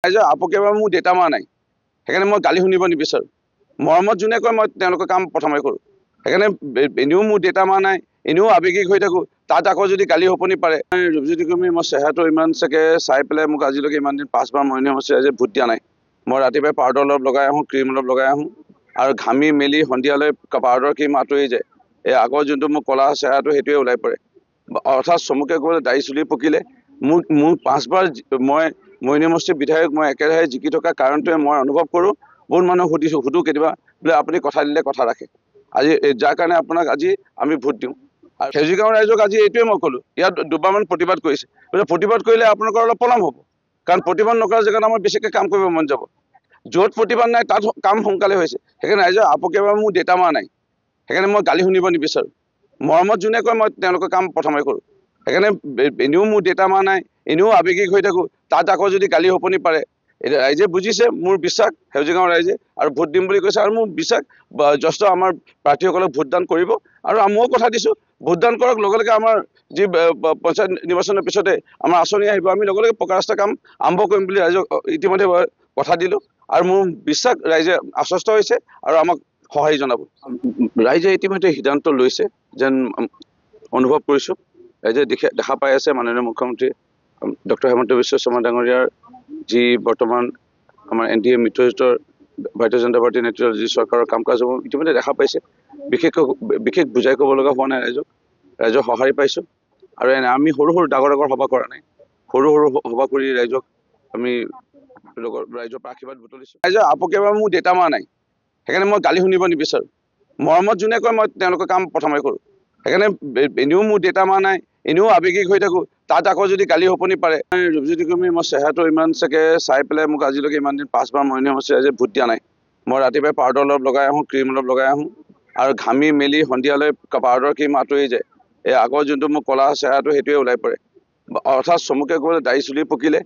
ৰাইজৰ আপকে বা মোৰ দেউতা মা নাই, সেইকাৰণে মই গালি শুনিব নিবিচাৰোঁ। মৰমত যোনে কয় মই তেওঁলোকৰ কাম প্ৰথমে কৰোঁ। সেইকাৰণে এনেও মোৰ দেউতা মা নাই, এনেও আৱেগিক হৈ থাকোঁ, তাত আকৌ যদি গালি শপনি পাৰে। ৰূপজ্যোতি কুৰ্মী মই চেহেৰাটো ইমান চাগে চাই পেলাই মোক আজিলৈকে ইমান দিন 5বাৰ মৰণিং হৈছে আজি ভোট দিয়া নাই। মই ৰাতিপুৱাই পাউডাৰ অলপ লগাই আহোঁ, ক্ৰীম অলপ লগাই আহোঁ, আৰু ঘামি মেলি সন্ধিয়ালৈ পাউডাৰ ক্ৰীম আঁতৰি যায়। এই আগৰ যোনটো মোৰ ক'লা চেহেৰাটো সেইটোৱে ওলাই পৰে। অৰ্থাৎ চমুকে ক'বলৈ দাড়ি চুলি পকিলে মোৰ 5বাৰ মই মৰিয়নি সমষ্টিৰ বিধায়ক মই একেৰাহে জিকি থকা কাৰণটোৱে মই অনুভৱ কৰোঁ। বহুত মানুহক সুধোঁ কেতিয়াবা বোলে আপুনি কথা দিলে কথা ৰাখে। আজি যাৰ কাৰণে আপোনাক আজি আমি ভোট দিওঁ। আৰু সেউজীগাঁও ৰাইজক আজি এইটোৱে মই ক'লোঁ, ইয়াত দুবাৰমান প্ৰতিবাদ কৰিছে, বোলে প্ৰতিবাদ কৰিলে আপোনালোকৰ অলপ পলম হ'ব, কাৰণ প্ৰতিবাদ নকৰা জেগাত আমাৰ বেছিকৈ কাম কৰিব মন যাব। য'ত প্ৰতিবাদ নাই তাত কাম সোনকালে হৈছে। সেইকাৰণে ৰাইজৰ আপকে বা মোৰ দেউতা মা নাই, সেইকাৰণে মই গালি শুনিব নিবিচাৰোঁ। মৰমত যোনে কয় মই তেওঁলোকৰ কাম প্ৰথমে কৰোঁ। সেইকাৰণে এনেও মোৰ দেউতা মা নাই, এনেও আৱেগিক হৈ থাকোঁ, তাত আকৌ যদি গালি শপনি পাৰে। এতিয়া ৰাইজে বুজিছে, মোৰ বিশ্বাস সেউজীগাঁও ৰাইজে আৰু ভোট দিম বুলি কৈছে, আৰু মোৰ বিশ্বাস যথেষ্ট আমাৰ প্ৰাৰ্থীসকলক ভোটদান কৰিব। আৰু ময়ো কথা দিছোঁ, ভোটদান কৰক, লগে লগে আমাৰ যি পঞ্চায়ত নিৰ্বাচনৰ পিছতে আমাৰ আঁচনি আহিব, আমি লগে লগে পকা ৰাস্তা কাম আৰম্ভ কৰিম বুলি ৰাইজক ইতিমধ্যে কথা দিলোঁ। আৰু মোৰ বিশ্বাস ৰাইজে আশ্বস্ত হৈছে আৰু আমাক সঁহাৰি জনাব। ৰাইজে ইতিমধ্যে সিদ্ধান্ত লৈছে যেন অনুভৱ কৰিছোঁ। ৰাইজে দেখা পাই আছে মাননীয় মুখ্যমন্ত্ৰী ডক্টৰ হিমন্ত বিশ্ব শৰ্মা ডাঙৰীয়াৰ যি বৰ্তমান আমাৰ NDA মিত্ৰজোঁটৰ ভাৰতীয় জনতা পাৰ্টীৰ নেতৃত্বৰ যি চৰকাৰৰ কাম কাজসমূহ ইতিমধ্যে দেখা পাইছে। বিশেষ বুজাই ক'ব লগা হোৱা নাই ৰাইজক, ৰাইজক সঁহাৰি পাইছোঁ। আৰু আমি সৰু ডাঙৰ সভা কৰা নাই, সৰু সভা কৰি ৰাইজক আমি ৰাইজৰ পৰা আশীৰ্বাদ বুটলিছোঁ। ৰাইজৰ আপকে বা মোৰ দেউতা মা নাই, সেইকাৰণে মই গালি শুনিব নিবিচাৰোঁ। মৰমত যোনে কয় মই তেওঁলোকৰ কাম প্ৰথমে কৰোঁ। সেইকাৰণে এনেও মোৰ দেউতা মা নাই, এনেও আৱেগিক হৈ থাকোঁ, তাত আকৌ যদি গালি শপনি পাৰে। ৰূপজ্যোতি কুৰ্মী মই চেহেৰাটো ইমান চাগে চাই পেলাই মোক আজিলৈকে ইমান দিন 5বাৰ মৰণিং হৈছে আজি ভোট দিয়া নাই। মই ৰাতিপুৱাই পাউডাৰ অলপ লগাই আহোঁ, ক্ৰীম অলপ লগাই আহোঁ, আৰু ঘামি মেলি সন্ধিয়ালৈ পাউডাৰ ক্ৰীম আঁতৰি যায়। এই আগৰ যোনটো মোৰ ক'লা চেহেৰাটো সেইটোৱে ওলাই পৰে। অৰ্থাৎ চমুকে ক'বলৈ দাড়ি চুলি পকিলে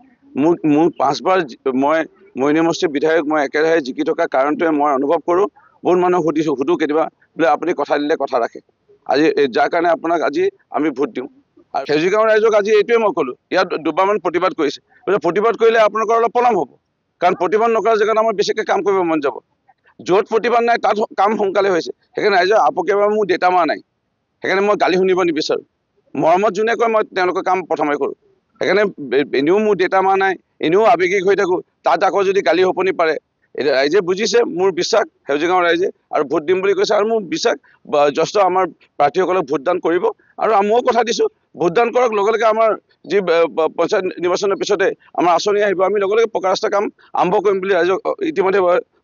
মোৰ 5বাৰ মই মৰিয়নি সমষ্টিৰ বিধায়ক মই একেৰাহে জিকি থকা কাৰণটোৱে মই অনুভৱ কৰোঁ। বহুত মানুহক সুধোঁ কেতিয়াবা বোলে আপুনি কথা দিলে কথা ৰাখে। আজি যাৰ কাৰণে আপোনাক আজি আমি ভোট দিওঁ। আৰু সেউজীগাঁও ৰাইজক আজি এইটোৱে মই ক'লোঁ, ইয়াত দুবাৰমান প্ৰতিবাদ কৰিছে, বোলে প্ৰতিবাদ কৰিলে আপোনালোকৰ অলপ পলম হ'ব, কাৰণ প্ৰতিবাদ নকৰা জেগাত আমাৰ বেছিকৈ কাম কৰিব মন যাব। য'ত প্ৰতিবাদ নাই তাত কাম সোনকালে হৈছে। সেইকাৰণে ৰাইজৰ আপকে বা মোৰ দেউতা মা নাই, সেইকাৰণে মই গালি শুনিব নিবিচাৰোঁ। মৰমত যোনে কয় মই তেওঁলোকৰ কাম প্ৰথমে কৰোঁ। সেইকাৰণে এনেও মোৰ দেউতা মা নাই, এনেও আৱেগিক হৈ থাকোঁ, তাত আকৌ যদি গালি শপনি পাৰে। এতিয়া ৰাইজে বুজিছে, মোৰ বিশ্বাস সেউজীগাঁও ৰাইজে আৰু ভোট দিম বুলি কৈছে, আৰু মোৰ বিশ্বাস যথেষ্ট আমাৰ প্ৰাৰ্থীসকলক ভোটদান কৰিব। আৰু ময়ো কথা দিছোঁ, ভোটদান কৰক, লগে লগে আমাৰ যি পঞ্চায়ত নিৰ্বাচনৰ পিছতে আমাৰ আঁচনি আহিব, আমি লগে লগে পকা ৰাস্তা কাম আৰম্ভ কৰিম বুলি ৰাইজক ইতিমধ্যে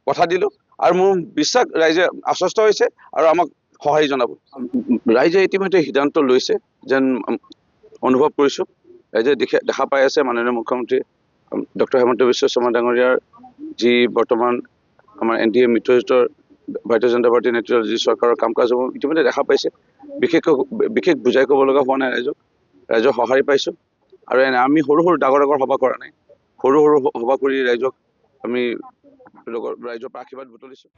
কথা দিলোঁ। আৰু মোৰ বিশ্বাস ৰাইজে আশ্বস্ত হৈছে আৰু আমাক সঁহাৰি জনাব। ৰাইজে ইতিমধ্যে সিদ্ধান্ত লৈছে যেন অনুভৱ কৰিছোঁ। ৰাইজে দেখা পাই আছে মাননীয় মুখ্যমন্ত্ৰী ডক্টৰ হিমন্ত বিশ্ব শৰ্মা ডাঙৰীয়াৰ যি বৰ্তমান আমাৰ NDA মিত্ৰজোঁটৰ ভাৰতীয় জনতা পাৰ্টীৰ নেতৃত্বৰ যি চৰকাৰৰ কাম কাজসমূহ ইতিমধ্যে দেখা পাইছে। বিশেষ বুজাই ক'ব লগা হোৱা নাই ৰাইজক, ৰাইজক সঁহাৰি পাইছোঁ। আৰু আমি সৰু ডাঙৰ সভা কৰা নাই, সৰু সভা কৰি ৰাইজক আমি ৰাইজৰ পৰা আশীৰ্বাদ বুটলিছোঁ।